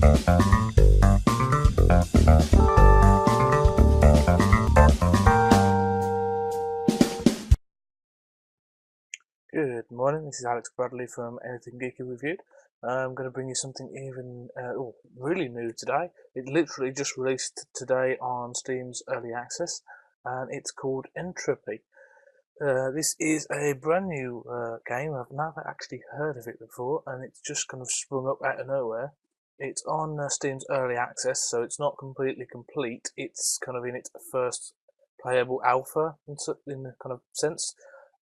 Good morning, this is Alex Bradley from Anything Geeky Reviewed. I'm going to bring you something even really new today. It literally just released today on Steam's Early Access, and it's called Entropy. This is a brand new game. I've never actually heard of it before, and it's just kind of sprung up out of nowhere. It's on Steam's Early Access, so it's not completely complete. It's kind of in its first playable alpha in a kind of sense.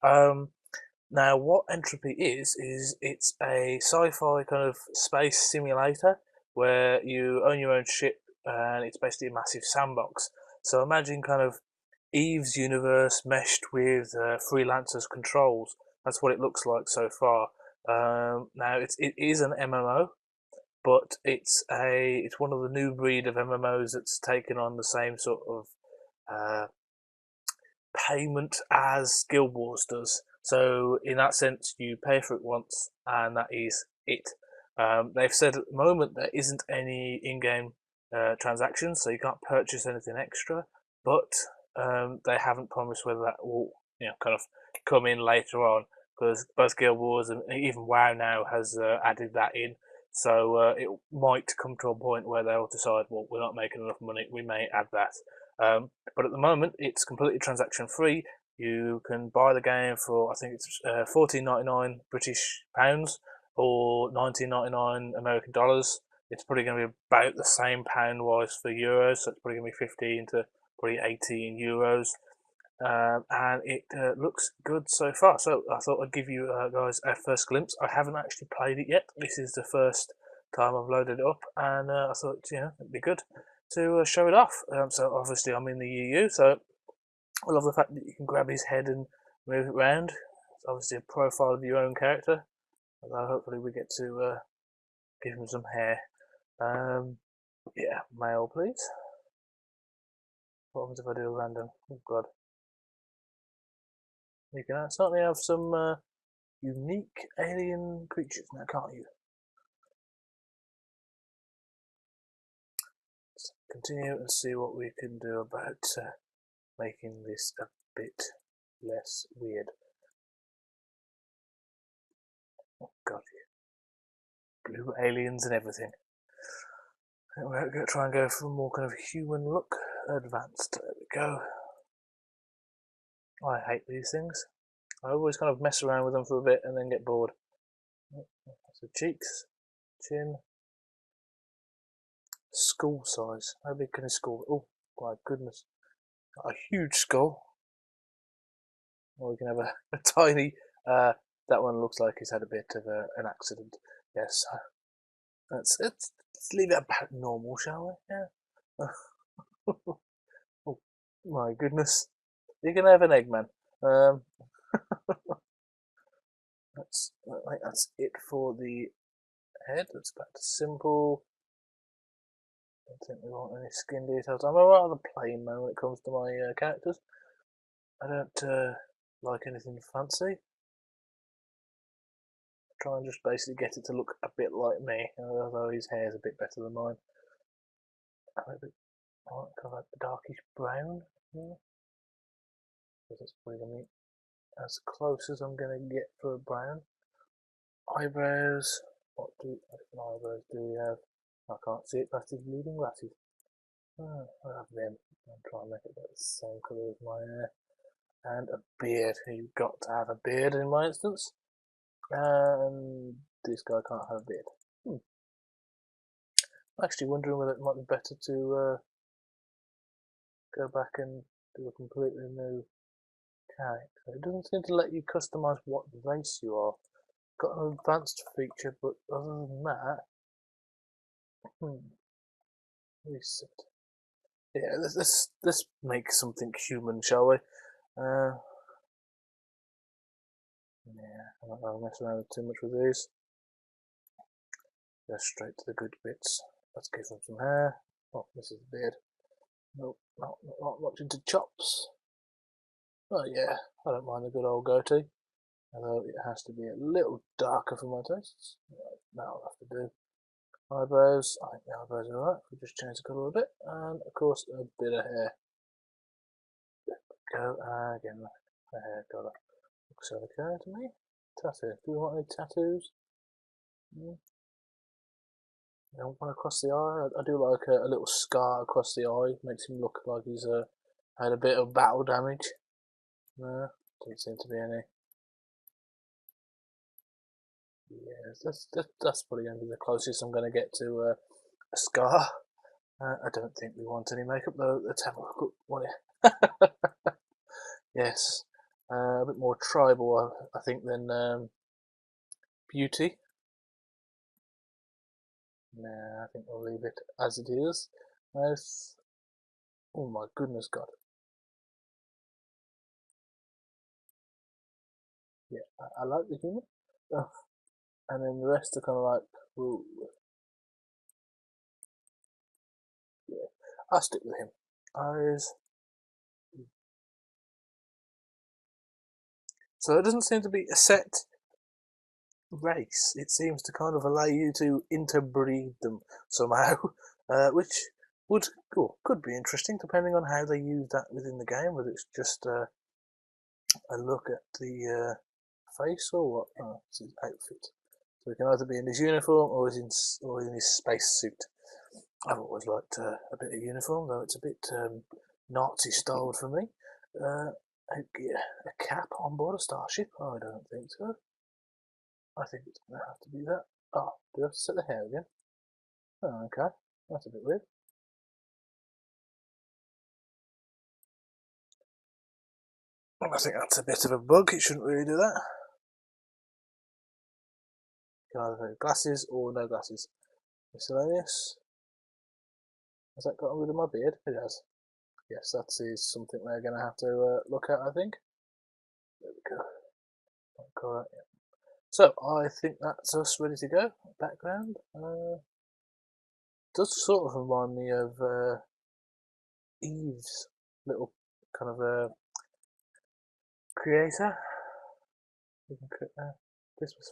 Now, what Entropy is it's a sci-fi kind of space simulator where you own your own ship and it's basically a massive sandbox. So imagine kind of Eve's universe meshed with Freelancer's controls. That's what it looks like so far. Now, it is an MMO, but it's one of the new breed of MMOs that's taken on the same sort of uh, payment as Guild Wars does. So in that sense, you pay for it once, and that is it. They've said at the moment there isn't any in-game transactions, so you can't purchase anything extra. But they haven't promised whether that will, kind of come in later on, because both Guild Wars and even WoW now has added that in. So it might come to a point where they'll decide, well, we're not making enough money, we may add that. But at the moment, it's completely transaction free. You can buy the game for, I think it's £14.99 British pounds or £19.99 American dollars. It's probably going to be about the same pound wise for euros, so it's probably going to be 15 to probably 18 euros. And it looks good so far. So I thought I'd give you guys a first glimpse. I haven't actually played it yet. This is the first time I've loaded it up, and I thought it'd be good to show it off. So obviously I'm in the EU, so I love the fact that you can grab his head and move it around. It's obviously a profile of your own character, although hopefully we get to give him some hair. Yeah, male please. What happens if I do a random? Oh god. You can certainly have some unique alien creatures now, can't you? Let's continue and see what we can do about making this a bit less weird. Oh god, blue aliens and everything. We're going to try and go for a more kind of human look. Advanced, there we go. I hate these things. I always kind of mess around with them for a bit and then get bored. So cheeks, chin, skull size. How big can his skull? Oh my goodness, a huge skull. Or we can have a tiny. That one looks like he's had a bit of an accident. Yes, let's leave it about normal, shall we? Yeah. Oh my goodness, you can have an Eggman. I think that's it for the head. Let's back to simple. I don't think we want any skin details. I'm a rather plain man when it comes to my characters. I don't like anything fancy. Try and just basically get it to look a bit like me, although his hair is a bit better than mine. A bit, kind of like darkish brown. Yeah. That's probably going to be as close as I'm going to get for a brown. Eyebrows. What eyebrows do we have? I can't see it past his bleeding glasses. Oh, I'll have them. I'll try and make it about the same colour as my hair. And a beard. You've got to have a beard in my instance. And this guy can't have a beard. I'm actually wondering whether it might be better to go back and do a completely new character. It doesn't seem to let you customise what race you are. Got an advanced feature, but other than that, reset. Yeah, let's make something human, shall we? Yeah, I'm not going to mess around too much with these. Go straight to the good bits. Let's give them some hair. Oh, this is the beard. Nope, not much into chops. Oh yeah, I don't mind a good old goatee. Although it has to be a little darker for my tastes. Right, that'll have to do. Eyebrows, I think the eyebrows are alright. We just change the colour a bit, and of course a bit of hair. Go again, the hair colour looks okay to me. Tattoo. Do we want any tattoos? One across the eye. I do like a little scar across the eye. Makes him look like he's had a bit of battle damage. No, doesn't seem to be any. Yeah, that's probably going to be the closest I'm going to get to a scar. I don't think we want any makeup though. Let's have a look at what. Yes, a bit more tribal, I think, than beauty. Nah, I think we'll leave it as it is. Nice. Oh my goodness, God. Yeah, I like the humour. And then the rest are kind of like, ooh, yeah. I'll stick with him. Eyes. So it doesn't seem to be a set race. It seems to kind of allow you to interbreed them somehow, which could be interesting depending on how they use that within the game. Whether it's just a look at the face or what? Oh, it's his outfit. So he can either be in his uniform or in his space suit. I've always liked a bit of uniform, though it's a bit Nazi styled for me. A cap on board a starship? Oh, I don't think so. I think it's going to have to be that. Oh, do I have to set the hair again? Oh, okay. That's a bit weird. I think that's a bit of a bug. It shouldn't really do that. You can either have glasses or no glasses. Miscellaneous. Has that gotten rid of my beard? It has. Yes, that is something they're going to have to look at, I think. There we go. Yeah. So, I think that's us ready to go. Background. Does sort of remind me of Eve's little kind of creator. You can click there. This is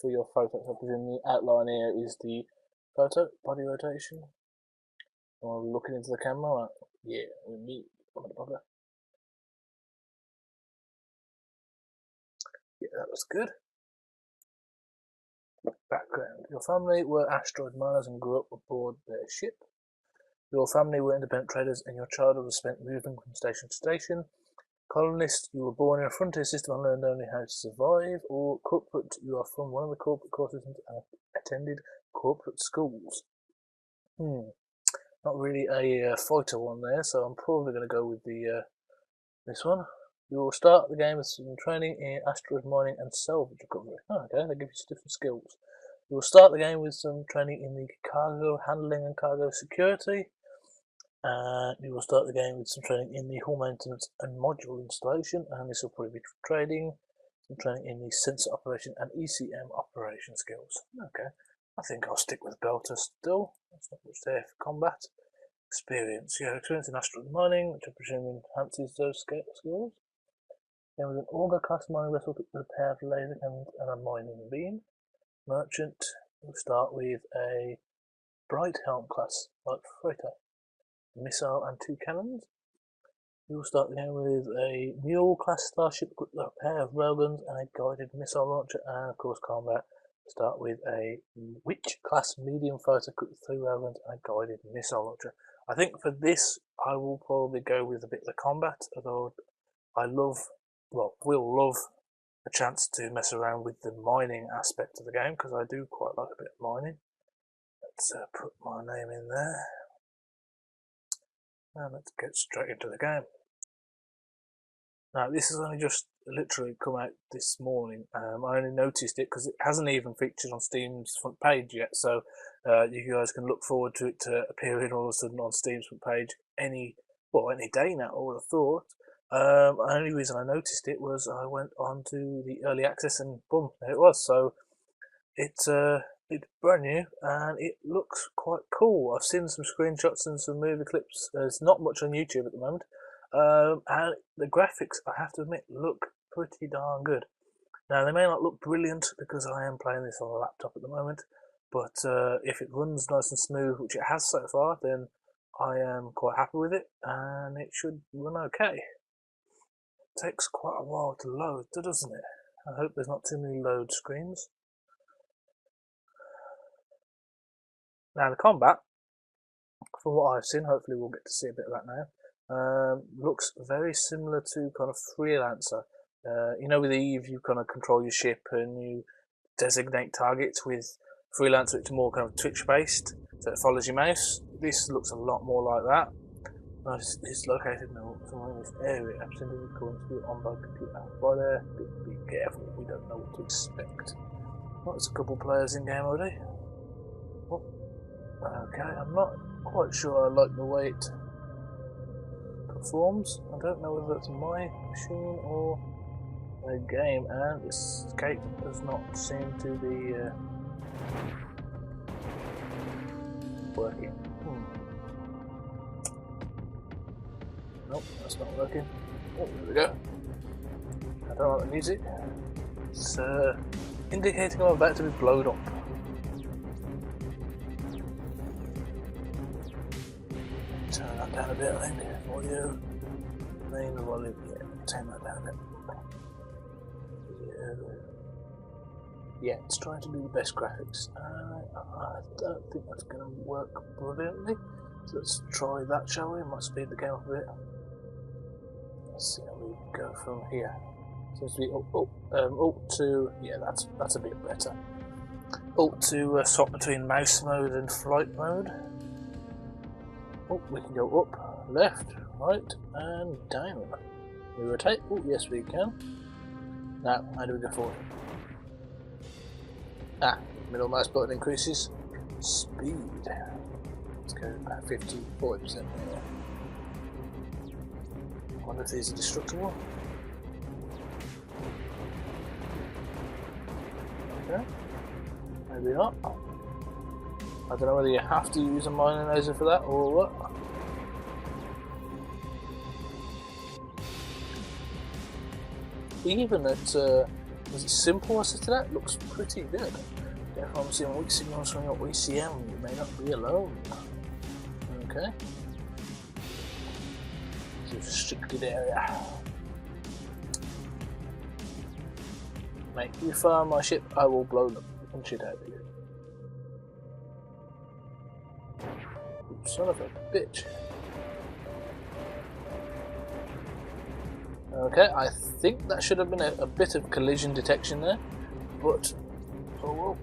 for your photo. So in the outline here is the photo, body rotation. Or looking into the camera, like, yeah, with me, motherfucker. Yeah, that was good. Background. Your family were asteroid miners and grew up aboard their ship. Your family were independent traders and your childhood was spent moving from station to station. Colonist, you were born in a frontier system and learned only how to survive. Or corporate, you are from one of the corporate courses and attended corporate schools. Not really a fighter one there, so I'm probably going to go with the this one. You will start the game with some training in asteroid mining and salvage recovery. Oh, okay, they give you different skills. You will start the game with some training in the cargo handling and cargo security. You will start the game with some training in the hull maintenance and module installation, and this will probably be trading, some training in the sensor operation and ECM operation skills. Okay, I think I'll stick with Belter still. That's not much there for combat. Experience. You have experience in asteroid mining, which I presume enhances those skills. Then with an auger class mining vessel with a pair of laser cannons and a mining beam. Merchant, we'll start with a bright helm class light freighter, missile and 2 cannons. We will start the game with a mule class starship with a pair of railguns and a guided missile launcher, and of course combat. Start with a witch class medium fighter with 3 railguns and a guided missile launcher. I think for this I will probably go with a bit of the combat, although will love a chance to mess around with the mining aspect of the game, because I do quite like a bit of mining. Let's put my name in there. And let's get straight into the game. Now, this has only just literally come out this morning. I only noticed it because it hasn't even featured on Steam's front page yet, so you guys can look forward to it appearing all of a sudden on Steam's front page any day now, I would have thought. The only reason I noticed it was I went on to the early access and boom, there it was. So it's brand new and it looks quite cool. I've seen some screenshots and some movie clips. There's not much on YouTube at the moment. And the graphics, I have to admit, look pretty darn good. Now, they may not look brilliant because I am playing this on a laptop at the moment, but if it runs nice and smooth, which it has so far, then I am quite happy with it, and it should run okay. It takes quite a while to load, doesn't it? I hope there's not too many load screens. Now the combat, from what I've seen, hopefully we'll get to see a bit of that now, looks very similar to kind of Freelancer. You know, with Eve you kind of control your ship and you designate targets. With Freelancer it's more kind of Twitch based, so it follows your mouse. This looks a lot more like that. It's located somewhere in this area, absolutely according to the onboard computer. By there, be careful, we don't know what to expect. Well, there's a couple players in game already. Oh, okay, I'm not quite sure I like the way it performs. I don't know whether that's my machine or the game, and escape does not seem to be working. Nope, that's not working. Oh, there we go. I don't like the music. It's indicating I'm about to be blown up. Turn that down a bit, I think. Audio. Main volume. Yeah, turn that down a bit. Yeah, it's trying to do the best graphics. I don't think that's going to work brilliantly. So let's try that, shall we? Might speed the game up a bit. Let's see how we go from here. Seems to be Alt to, yeah, that's a bit better. Alt to swap between mouse mode and flight mode. Oh, we can go up, left, right, and down. We rotate. Oh, yes, we can. Now, how do we go forward? Middle mouse button increases speed. Let's go about 40% there. I wonder if these are destructible. Okay, maybe not. I don't know whether you have to use a mining laser for that or what. Even at is it simple as to that? Looks pretty good. If I'm seeing weak signals from your ECM, you may not be alone. Okay. It's a restricted area. Mate, you fire my ship, I will blow them and shit out of you. Son of a bitch. Okay, I think that should have been a bit of collision detection there, but no.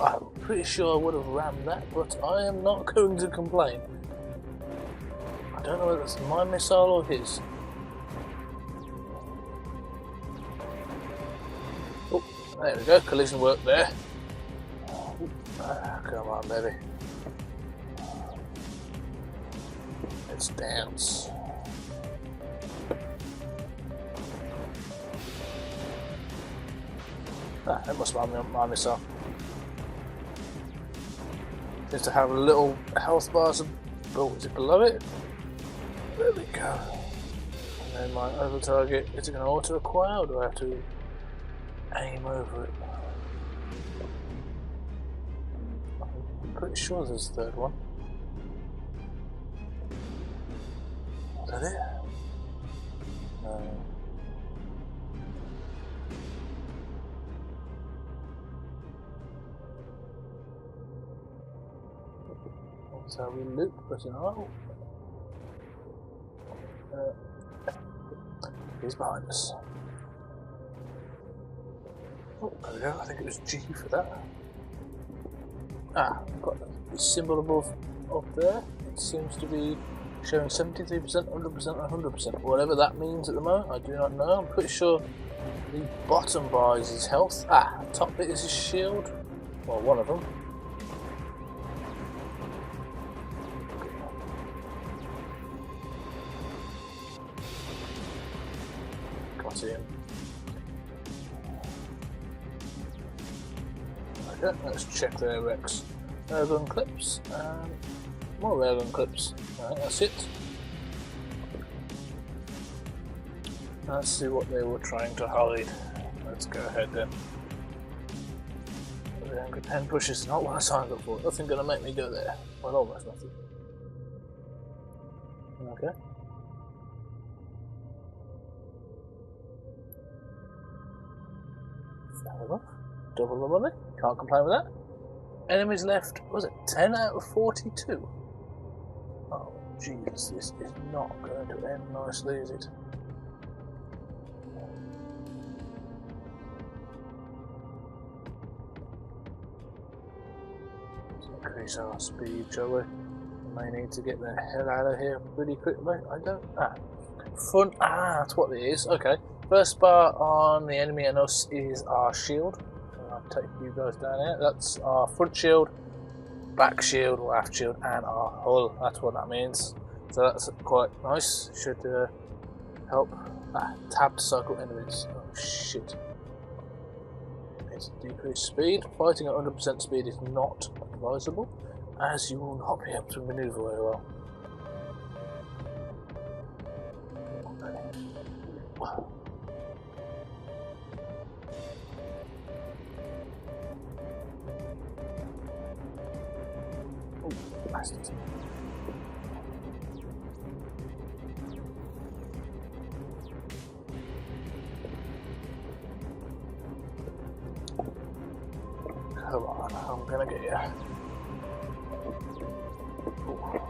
I'm pretty sure I would have rammed that, but I am not going to complain. I don't know whether it's my missile or his. Oh, there we go, collision work there. Come on, baby. Let's dance. That must be my missile. Just to have a little health bar. Oh, is it below it? There we go. And then my other target, is it going to auto-acquire or do I have to aim over it? I'm pretty sure there's a third one. Is that it? No. That's how we loop, but you know. He's behind us. Oh, there we go. I think it was G for that. I've got the symbol above up there. It seems to be showing 73%, 100%, 100%. Whatever that means at the moment, I do not know. I'm pretty sure the bottom bar is his health. Top bit is his shield. Well, one of them. Got him. Okay, let's check their Rex. Railgun clips, and more railgun clips. Alright, that's it. Let's see what they were trying to hide. Let's go ahead then. Angry Pen Push is not what I signed up for. Nothing gonna make me go there. Well, almost nothing. Okay. Fair enough. Double the money. Can't complain with that. Enemies left, was it 10 out of 42? Oh, Jesus, this is not going to end nicely, is it? Let's increase our speed, shall we? We may need to get the hell out of here pretty quickly. I don't. Front. That's what it is. Okay. First bar on the enemy and us is our shield. I'll take you guys down here. That's our front shield, back shield, or aft shield, and our hull. That's what that means. So that's quite nice. Should help. Tab to cycle enemies. Oh shit. Need to decrease speed. Fighting at 100% speed is not advisable, as you will not be able to maneuver very well. Bastard. Come on, I'm gonna get you. Ooh.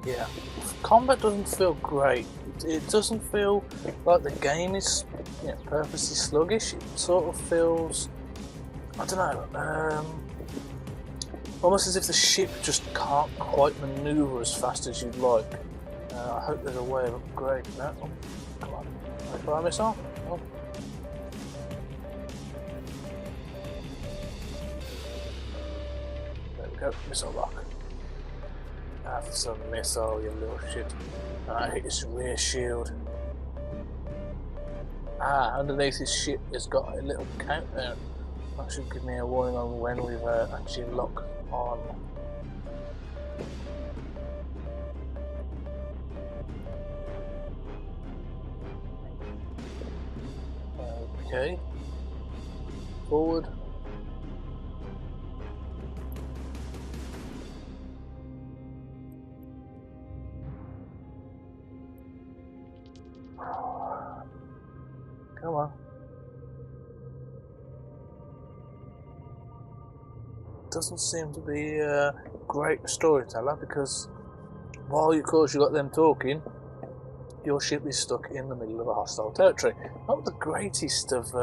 Yeah, combat doesn't feel great. It doesn't feel like the game is purposely sluggish. It sort of feels, I don't know, almost as if the ship just can't quite manoeuvre as fast as you'd like. I hope there's a way of upgrading that. Oh, come on, can I fire a missile? Oh. There we go, missile lock. Have some missile, you little shit. Hit his rear shield. Underneath his ship has got a little countdown. That should give me a warning on when we've actually locked on. Okay. Forward. Come on. Doesn't seem to be a great storyteller, because while of course you got them talking, your ship is stuck in the middle of a hostile territory. Not the greatest of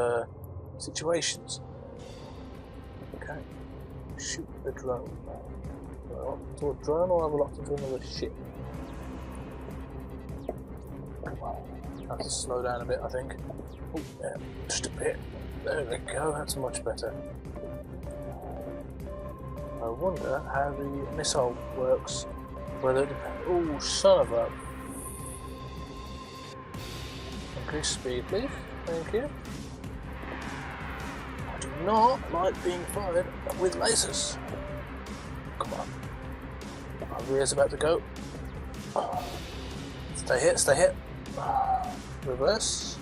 situations. Okay. Shoot the drone. To a drone, or have a lot to do with a ship? Come on. I have to slow down a bit, I think. Oh, yeah, just a bit. There we go, that's much better. I wonder how the missile works. Whether it depends. Oh, son of a. Increase speed, please. Thank you. I do not like being fired with lasers. Come on. Our rear's about to go. Stay hit, stay hit. Reverse.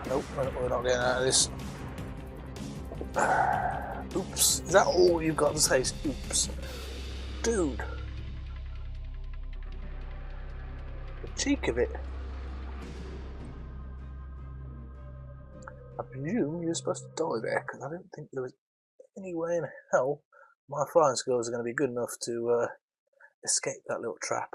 Nope, we're not getting out of this. Oops. Is that all you've got to say? Oops. Dude. The cheek of it. I presume you're supposed to die there, because I don't think there was any way in hell my flying skills are going to be good enough to escape that little trap.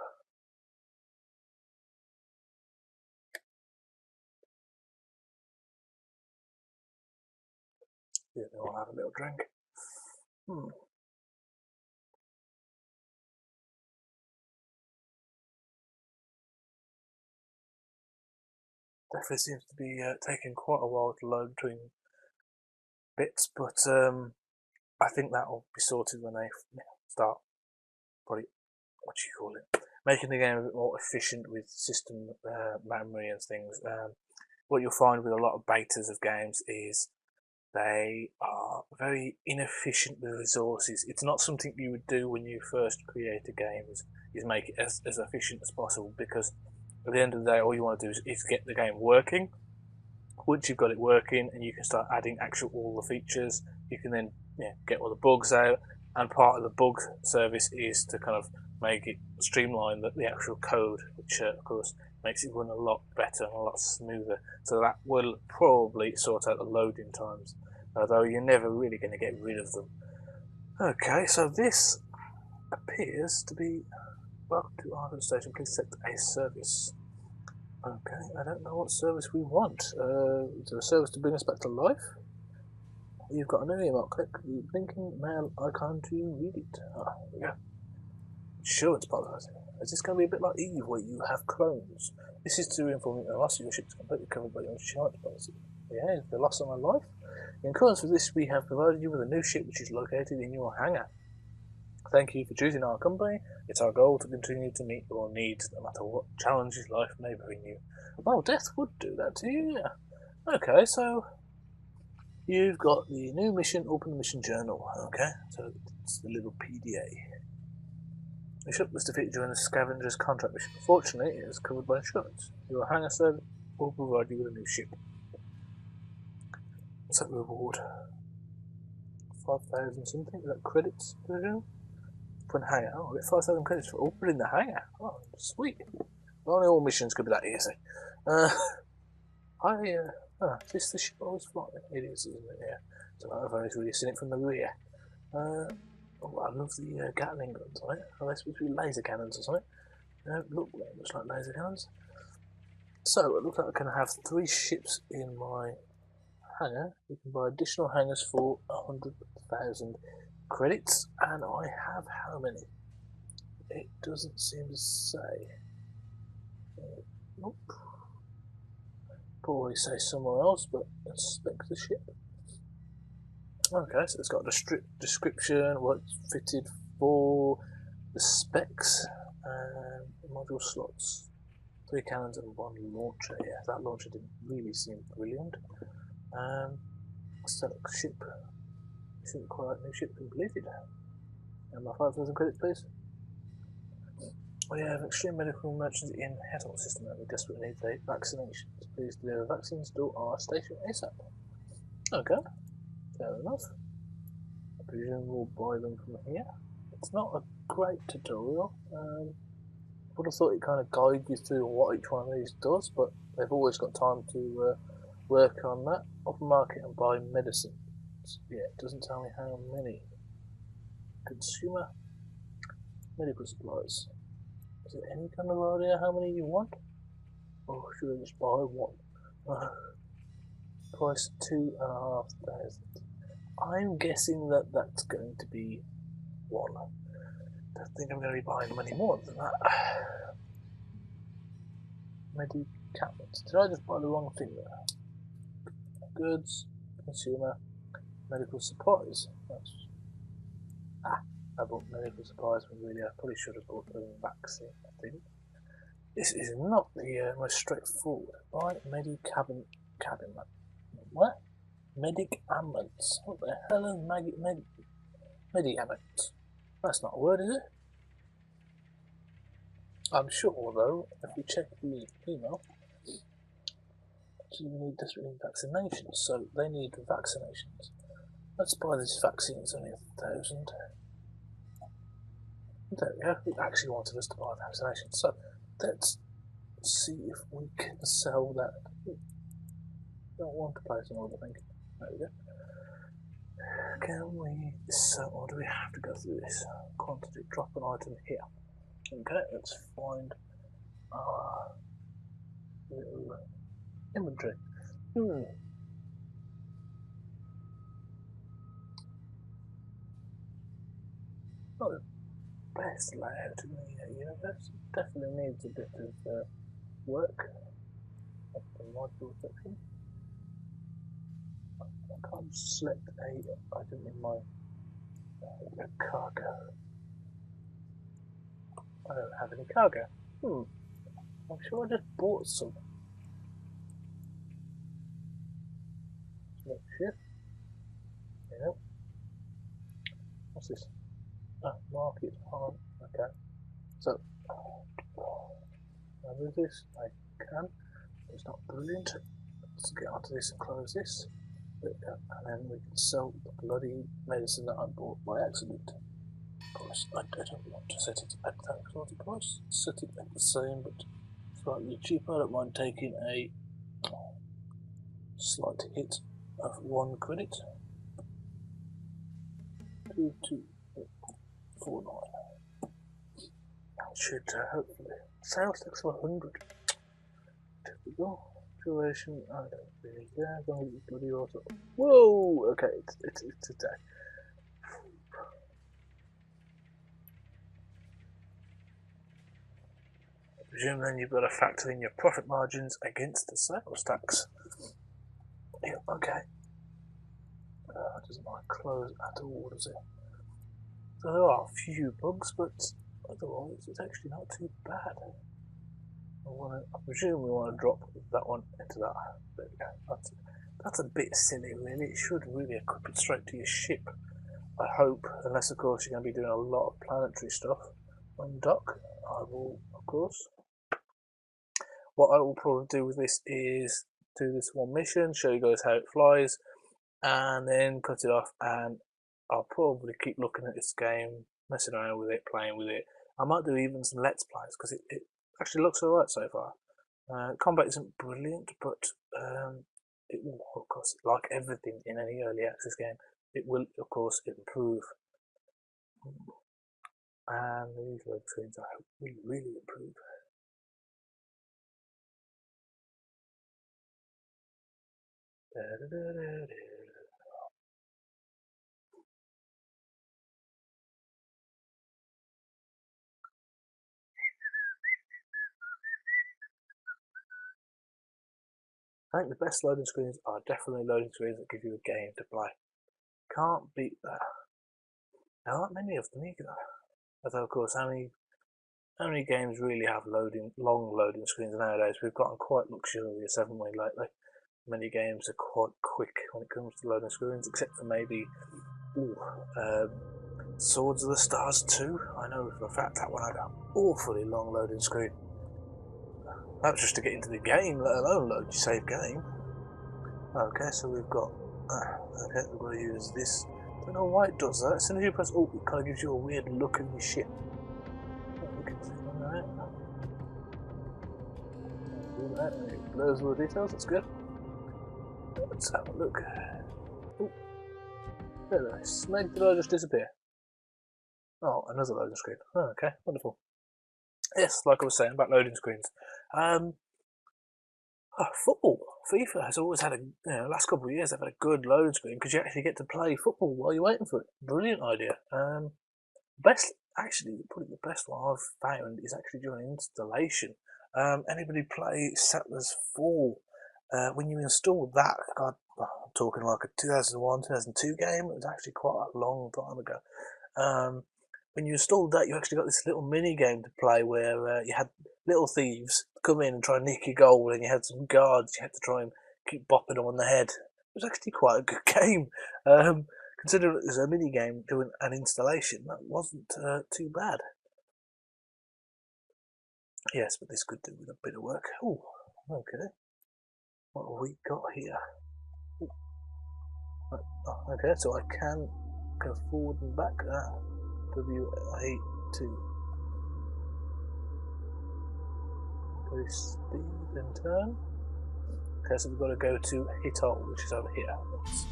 Yeah, I'll have a little drink. Definitely seems to be taking quite a while to load between bits, but I think that'll be sorted when they start probably, what do you call it, making the game a bit more efficient with system memory and things. What you'll find with a lot of betas of games is they are very inefficient with resources. It's not something you would do when you first create a game, is make it as efficient as possible, because at the end of the day all you want to do is get the game working. once you've got it working and you can start adding all the features, you can then get all the bugs out. And part of the bug service is to kind of make it streamline the actual code, which of course makes it run a lot better and a lot smoother. So that will probably sort out the loading times, although you're never really going to get rid of them. Okay, so this appears to be welcome to Arden Station. Please select a service. Okay, I don't know what service we want. Is there a service to bring us back to life? You've got a new email. Click the blinking mail icon to read it. Ah, there we go. Insurance policy. Is this going to be a bit like Eve, where you have clones? This is to inform you that the loss of your ship is completely covered by your insurance policy. Yeah, the loss of my life. In accordance with this, we have provided you with a new ship which is located in your hangar. Thank you for choosing our company. It's our goal to continue to meet your needs, no matter what challenges life may bring you. Well, death would do that to you, yeah. Okay, so you've got the new mission, open the mission journal. Okay, so it's the little PDA. The ship was defeated during the scavenger's contract mission. Fortunately, it is covered by insurance. Your hangar service will provide you with a new ship. What's that reward? 5,000 something? Is that credits, presume? For an hangar. Oh, I get 5,000 credits for opening the hangar. Oh, sweet. Well, only all missions could be that easy. Is this the ship I was flying? It is, isn't it? Yeah. So I've only really seen it from the rear. Oh, I love the Gatling guns on it. Are they supposed to be laser cannons or something? They don't look very much like laser cannons. So, it looks like I can have 3 ships in my hangar. You can buy additional hangars for 100,000 credits, and I have how many? It doesn't seem to say. Nope. Probably say somewhere else, but let's spec the ship. Okay, so it's got a description, what it's fitted for, the specs, and module slots. 3 cannons and 1 launcher. Yeah, that launcher didn't really seem brilliant. Select ship. Shouldn't require new ship completed. And my 5,000 credits, please. We have extreme medical emergency in Hetal system and we desperately need vaccinations. Please deliver vaccines to our station ASAP. Okay, fair enough. I presume we'll buy them from here. It's not a great tutorial. I would have thought it kind of guides you through what each one of these does, but they've always got time to work on that. Open market and buy medicine. Yeah, it doesn't tell me how many. Consumer medical supplies. Is there any kind of idea how many you want? Or should I just buy one? Price 2,500. I'm guessing that that's going to be 1. I don't think I'm going to be buying many more than that. Medicaments. Did I just buy the wrong thing there? Goods, consumer, medical supplies. I bought medical supplies when really I probably should have bought the vaccine, I think. This is not the most straightforward. Buy cabin. What? Medicaments. What the hell is medicaments? That's not a word, is it? I'm sure though, if we check the email, actually we desperately need vaccinations, so they need vaccinations. Let's buy this vaccine, it's only 1,000. There we go, it actually wanted us to buy vaccinations, so let's see if we can sell that. Don't want to place an order, I think. There we go. Can we sell, or do we have to go through this? Quantity, drop an item here. Okay, let's find our little inventory. Not the best layout in the universe. Definitely needs a bit of work. That's the module section. I can't select a item in my cargo. I don't have any cargo. I'm sure I just bought some. Select shift. Yeah. What's this? Market on. Okay. So, can I move this? I can. It's not brilliant. Let's get onto this and close this. And then we can sell the bloody medicine that I bought by accident. Price. I don't want to set it at that sort of price. Set it at the same but slightly cheaper. I don't mind taking a slight hit of 1 credit. 2249. Should hopefully sales tax of 100. Typical. Duration, I don't really care. As long as it's bloody auto. Whoa! Okay, it's a day. I presume then you've got to factor in your profit margins against the sales tax. Yeah, okay. Doesn't like close at all, does it? So there are a few bugs, but otherwise it's actually not too bad. I presume we want to drop that one into that. There we go. That's a bit silly, really. It should really equip it straight to your ship. I hope, unless of course you're going to be doing a lot of planetary stuff on dock. I will, of course. What I will probably do with this is do this one mission, show you guys how it flies, and then cut it off, and I'll probably keep looking at this game, messing around with it, playing with it. I might do even some Let's Plays, because it actually looks alright so far. Combat isn't brilliant, but it will, of course, like everything in any early access game, it will, of course, improve. And these load screens, I hope, will really improve. I think the best loading screens are definitely loading screens that give you a game to play. Can't beat that. There aren't many of them either. Although, of course, how many games really have long loading screens nowadays? We've gotten quite luxurious, haven't we, lately? Many games are quite quick when it comes to loading screens, except for maybe Swords of the Stars 2. I know for a fact that one had an awfully long loading screen. That was just to get into the game, let alone load your save game. Okay, so we've got... okay, we've got to use this. I don't know why it does that. As soon as you press... oh, it kind of gives you a weird look in your ship. It blurs all the details, that's good. Let's have a look. Oh, there I snake, did I just disappear? Oh, another loading screen. Oh, okay, wonderful. Yes, like I was saying about loading screens. Football. FIFA has always had last couple of years they've had a good loading screen because you actually get to play football while you're waiting for it. Brilliant idea. Probably the best one I've found is actually during installation. Anybody play Settlers Fall? When you install that, God, I'm talking like a 2001, 2002 game. It was actually quite a long time ago. When you installed that, you actually got this little mini game to play where you had little thieves come in and try and nick your goal, and you had some guards you had to try and keep bopping them on the head. It was actually quite a good game. Considering it was a mini game doing an installation, that wasn't too bad. Yes, but this could do with a bit of work. Oh, okay. What have we got here? Ooh. Okay, so I can go forward and back. WA2. Go speed and turn. Okay, so we've got to go to Hitol, which is over here. That's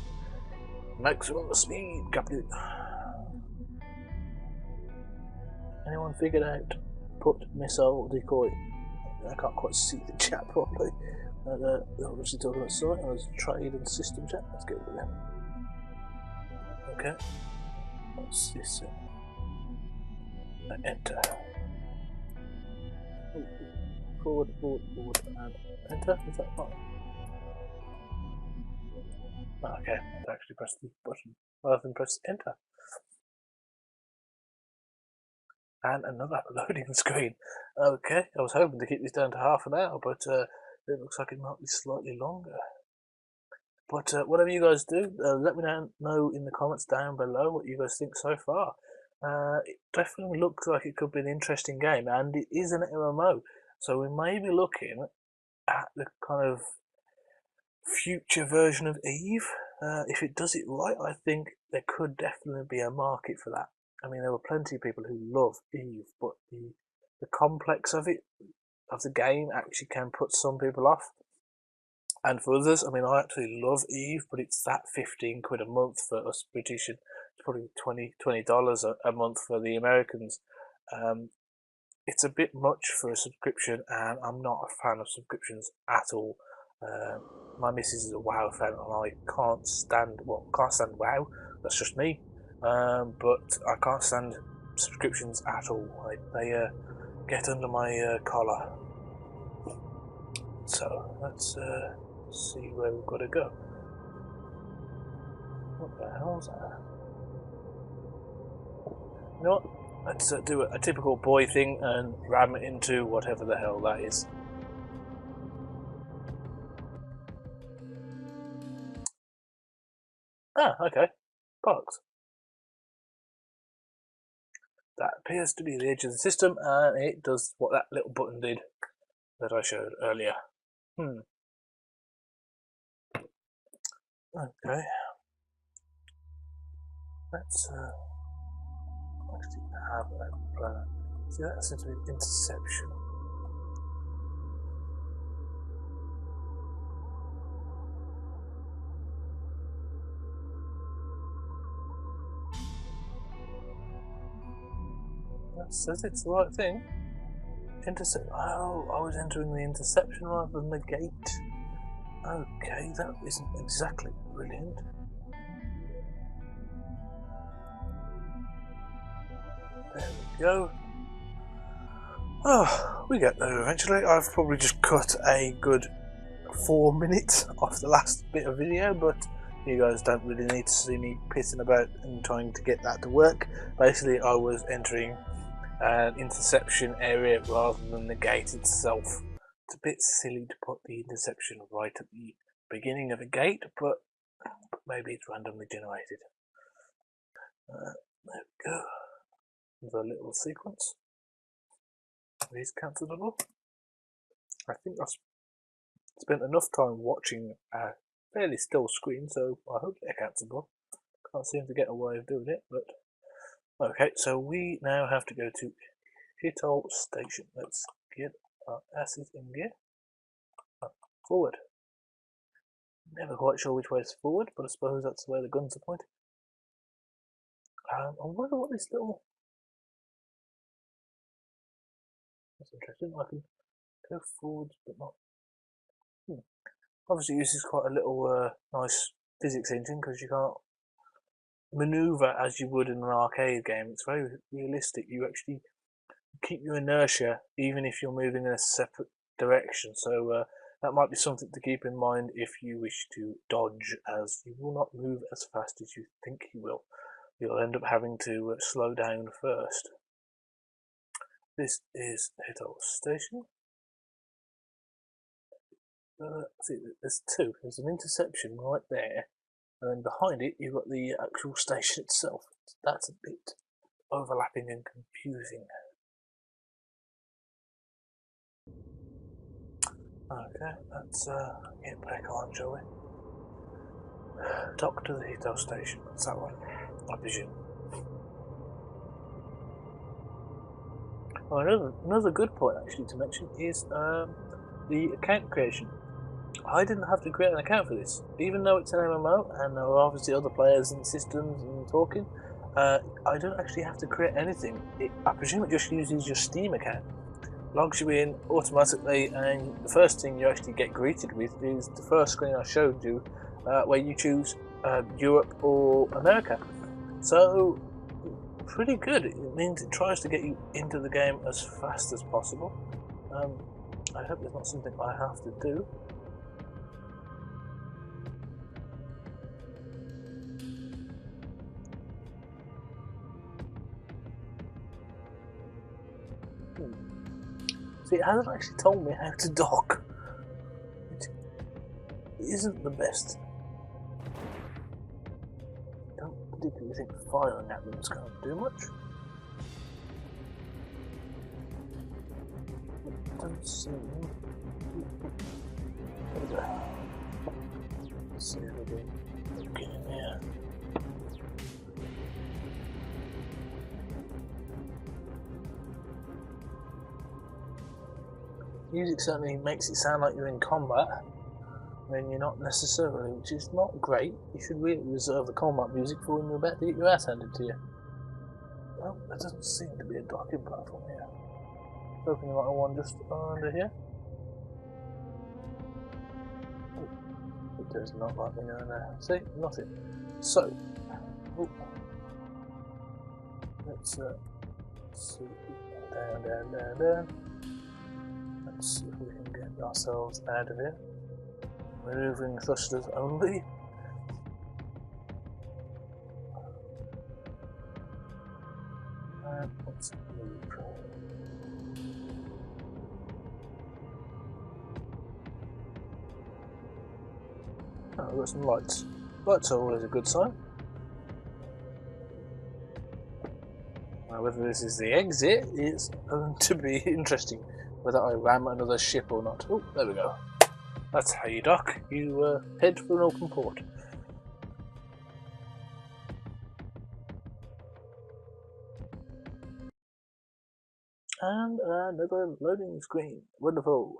maximum speed, Captain. Anyone figured out put missile decoy? I can't quite see the chat properly. They're obviously talking about site. There's trade and system chat. Let's go with them. Okay. What's this? Enter. Forward, and enter. Is that fine? Okay, let's actually press the button rather than press enter. And another loading screen. Okay, I was hoping to keep this down to half an hour, but it looks like it might be slightly longer. But whatever you guys do, let me know in the comments down below what you guys think so far. It definitely looks like it could be an interesting game, and it is an MMO, so we may be looking at the kind of future version of Eve. If it does it right, I think there could definitely be a market for that. I mean, there were plenty of people who love Eve, but the complex of it, of the game, actually can put some people off. And for others, I mean, I actually love Eve, but it's that 15 quid a month for us British, and it's probably $20 a month for the Americans. It's a bit much for a subscription, and I'm not a fan of subscriptions at all. My missus is a WoW fan, and I can't stand WoW. That's just me. But I can't stand subscriptions at all. They get under my collar. So let's see where we've got to go. What the hell's that? You know what? Let's do a typical boy thing and ram it into whatever the hell that is. Ah, okay. Box. That appears to be the edge of the system, and it does what that little button did that I showed earlier. Okay. Let's actually have a plan. See, that seems to be interception. That says it's the right thing. Intercept. Oh, I was entering the interception rather than the gate. Okay, that isn't exactly brilliant. There we go. Oh, we get there eventually. I've probably just cut a good 4 minutes off the last bit of video, but you guys don't really need to see me pissing about and trying to get that to work. Basically, I was entering an interception area rather than the gate itself. It's a bit silly to put the interception right at the beginning of a gate, but maybe it's randomly generated. There we go. The little sequence. These cancelable. I think I've spent enough time watching a fairly still screen, so I hope they're cancelable. Can't seem to get a way of doing it, but okay. So we now have to go to Hitol Station. Let's get our asses in gear. Forward. Never quite sure which way is forward, but I suppose that's the way the guns are pointing. I wonder what this little. That's interesting. I can go forwards, but not. Obviously, this is quite a little nice physics engine because you can't maneuver as you would in an arcade game. It's very realistic. You actually keep your inertia even if you're moving in a separate direction. So that might be something to keep in mind if you wish to dodge, as you will not move as fast as you think you will. You'll end up having to slow down first. This is Hitol Station. See, there's two. There's an interception right there, and then behind it you've got the actual station itself. That's a bit overlapping and confusing. Okay, let's get back on, shall we? Dock to the Hitol Station. That's that one, I presume. Oh, another good point actually to mention is the account creation. I didn't have to create an account for this, even though it's an MMO and there are obviously other players and systems and talking. I don't actually have to create anything. I presume it just uses your Steam account, logs you in automatically, and the first thing you actually get greeted with is the first screen I showed you, where you choose Europe or America. So pretty good. It means it tries to get you into the game as fast as possible. I hope it's not something I have to do. See, it hasn't actually told me how to dock. It isn't the best. I don't particularly think firing at them is going to do much. It doesn't seem. There we go. Let's see if we can get in here. Music certainly makes it sound like you're in combat when you're not necessarily, which is not great. You should really reserve the combat music for when you're about to get your ass handed to you. Well, there doesn't seem to be a docking platform here. Hoping there might be one just under here. Oh, it does not like me going there. See, nothing. So, oh, let's see, down. Let's see if we can get ourselves out of here. Maneuvering thrusters only. And let's move. Oh, we've got some lights. Lights are always a good sign. Now, whether this is the exit is going to be interesting. Whether I ram another ship or not. Oh, there we go. That's how you dock. You head for an open port. And another loading screen. Wonderful.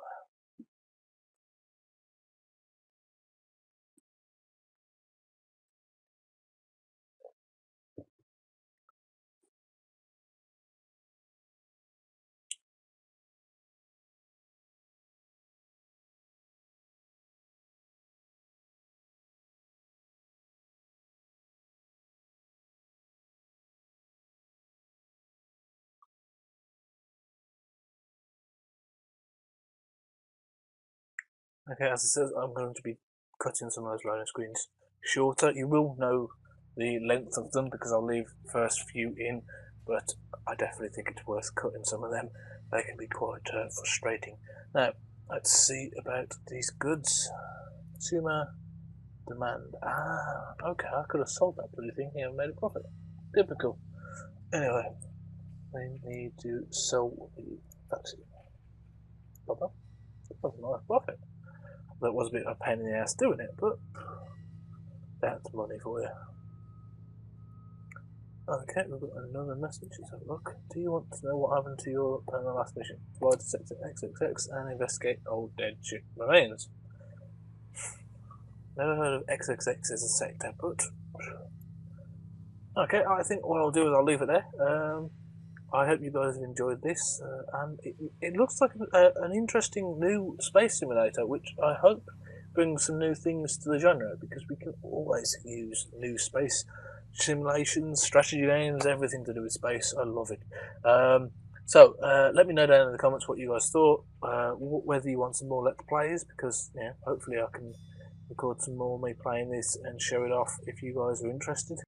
Okay, as I said, I'm going to be cutting some of those loading screens shorter. You will know the length of them because I'll leave the first few in, but I definitely think it's worth cutting some of them. They can be quite frustrating. Now, let's see about these goods. Consumer demand. Okay, I could have sold that bloody thing here and made a profit. Typical. Anyway, we need to sell the taxi. That was a nice profit. That was a bit of a pain in the ass doing it, but that's money for you. Okay, we've got another message. Let's have a look. Do you want to know what happened to your last mission? Fly to sector XXX and investigate old dead ship remains. Never heard of XXX as a sector, but okay, I think what I'll do is I'll leave it there. I hope you guys have enjoyed this, and it looks like an interesting new space simulator, which I hope brings some new things to the genre, because we can always use new space simulations, strategy games, everything to do with space. I love it. So let me know down in the comments what you guys thought, whether you want some more Let's Plays, because hopefully I can record some more me playing this and show it off if you guys are interested.